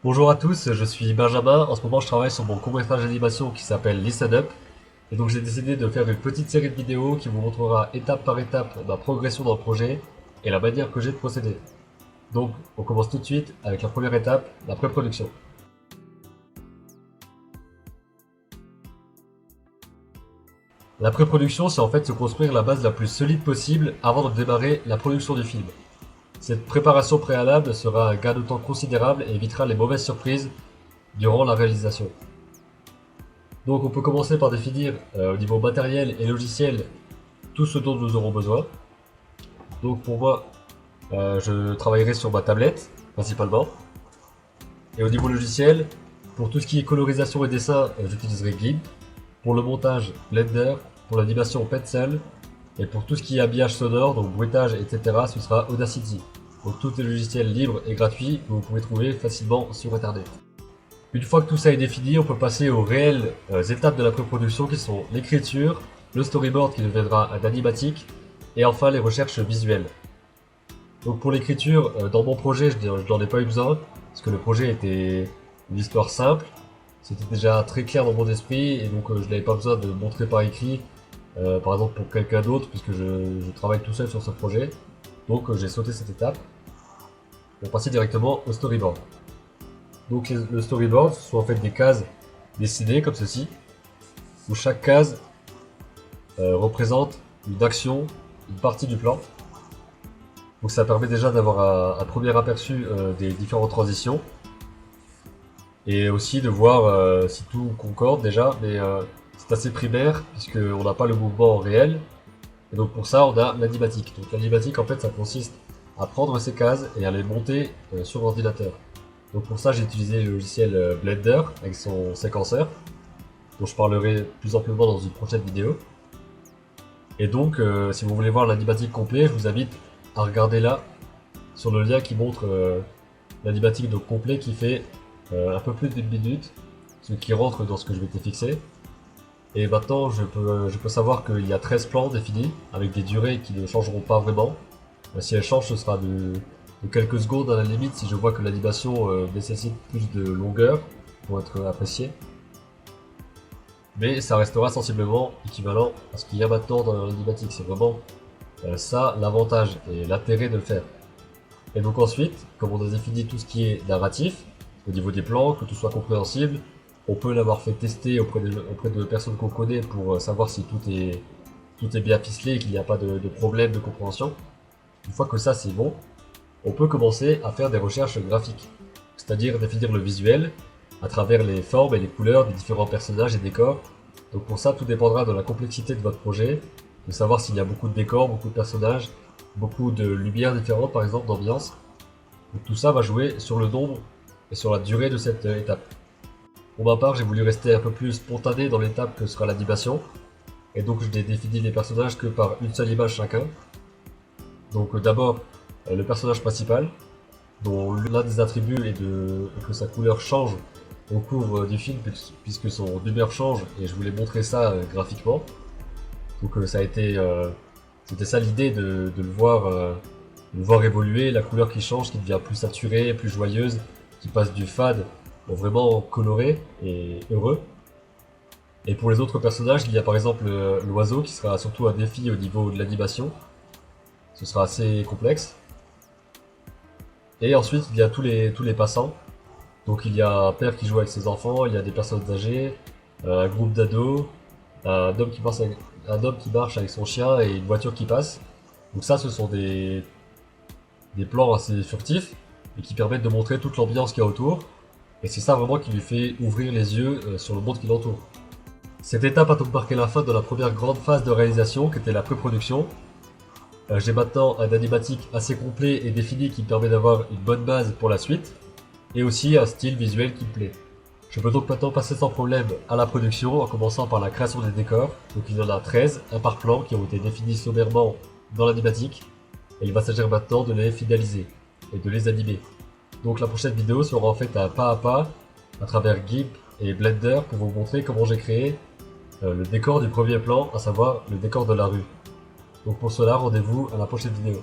Bonjour à tous, je suis Benjamin. En ce moment, je travaille sur mon court-métrage d'animation qui s'appelle Listen Up. Et donc, j'ai décidé de faire une petite série de vidéos qui vous montrera étape par étape ma progression dans le projet et la manière que j'ai de procéder. Donc, on commence tout de suite avec la première étape, la pré-production. La pré-production, c'est en fait se construire la base la plus solide possible avant de démarrer la production du film. Cette préparation préalable sera un gain de temps considérable et évitera les mauvaises surprises durant la réalisation. Donc on peut commencer par définir au niveau matériel et logiciel tout ce dont nous aurons besoin. Donc pour moi, je travaillerai sur ma tablette principalement. Et au niveau logiciel, pour tout ce qui est colorisation et dessin, j'utiliserai GIMP. Pour le montage, Blender. Pour l'animation, Pencil. Et pour tout ce qui est habillage sonore, donc bruitage, etc., ce sera Audacity. Donc tous les logiciels libres et gratuits que vous pouvez trouver facilement sur internet. Une fois que tout ça est défini, on peut passer aux réelles étapes de la pré-production qui sont l'écriture, le storyboard qui deviendra un animatique, et enfin les recherches visuelles. Donc pour l'écriture, dans mon projet, je n'en ai pas eu besoin, parce que le projet était une histoire simple, c'était déjà très clair dans mon esprit, et donc je n'avais pas besoin de montrer par écrit, par exemple pour quelqu'un d'autre, puisque je travaille tout seul sur ce projet. Donc j'ai sauté cette étape, pour passer directement au storyboard. Donc le storyboard, ce sont en fait des cases dessinées comme ceci, où chaque case représente une action, une partie du plan. Donc ça permet déjà d'avoir un premier aperçu des différentes transitions, et aussi de voir si tout concorde déjà, mais c'est assez primaire, puisqu'on n'a pas le mouvement réel, et donc pour ça on a l'animatique. Donc l'animatique en fait ça consiste à prendre ces cases et à les monter sur ordinateur. Donc pour ça j'ai utilisé le logiciel Blender avec son séquenceur, dont je parlerai plus amplement dans une prochaine vidéo. Et donc si vous voulez voir l'animatique complet, je vous invite à regarder là, sur le lien qui montre l'animatique donc complet qui fait un peu plus d'une minute, ce qui rentre dans ce que je m'étais fixé. Et maintenant je peux savoir qu'il y a 13 plans définis, avec des durées qui ne changeront pas vraiment. Si elles changent, ce sera de quelques secondes à la limite si je vois que l'animation nécessite plus de longueur pour être appréciée. Mais ça restera sensiblement équivalent à ce qu'il y a maintenant dans l'animatique. C'est vraiment ça l'avantage et l'intérêt de le faire. Et donc ensuite, comme on a défini tout ce qui est narratif, au niveau des plans, que tout soit compréhensible, on peut l'avoir fait tester auprès de personnes qu'on connaît pour savoir si tout est bien ficelé et qu'il n'y a pas de problème de compréhension. Une fois que ça c'est bon, on peut commencer à faire des recherches graphiques, c'est-à-dire définir le visuel à travers les formes et les couleurs des différents personnages et décors. Donc pour ça, tout dépendra de la complexité de votre projet, de savoir s'il y a beaucoup de décors, beaucoup de personnages, beaucoup de lumières différentes par exemple, d'ambiance. Donc tout ça va jouer sur le nombre et sur la durée de cette étape. Pour ma part, j'ai voulu rester un peu plus spontané dans l'étape que sera l'animation, et donc je n'ai défini les personnages que par une seule image chacun. Donc d'abord, le personnage principal, dont l'un des attributs est que sa couleur change au cours du film, puisque son humeur change, et je voulais montrer ça graphiquement. Donc ça a été, c'était ça l'idée de le voir évoluer, la couleur qui change, qui devient plus saturée, plus joyeuse, qui passe du fade au vraiment coloré et heureux. Et pour les autres personnages, il y a par exemple l'oiseau, qui sera surtout un défi au niveau de l'animation. Ce sera assez complexe. Et ensuite, il y a tous les passants. Donc il y a un père qui joue avec ses enfants, il y a des personnes âgées, un groupe d'ados, un homme qui marche avec son chien et une voiture qui passe. Donc ça, ce sont des plans assez furtifs et qui permettent de montrer toute l'ambiance qu'il y a autour. Et c'est ça vraiment qui lui fait ouvrir les yeux sur le monde qui l'entoure. Cette étape a donc marqué la fin de la première grande phase de réalisation qui était la pré-production. J'ai maintenant un animatique assez complet et défini qui me permet d'avoir une bonne base pour la suite, et aussi un style visuel qui me plaît. Je peux donc maintenant passer sans problème à la production en commençant par la création des décors. Donc il y en a 13, un par plan, qui ont été définis sommairement dans l'animatique, et il va s'agir maintenant de les finaliser et de les animer. Donc la prochaine vidéo sera en fait un pas à travers GIMP et Blender pour vous montrer comment j'ai créé le décor du premier plan, à savoir le décor de la rue. Donc pour cela, rendez-vous à la prochaine vidéo.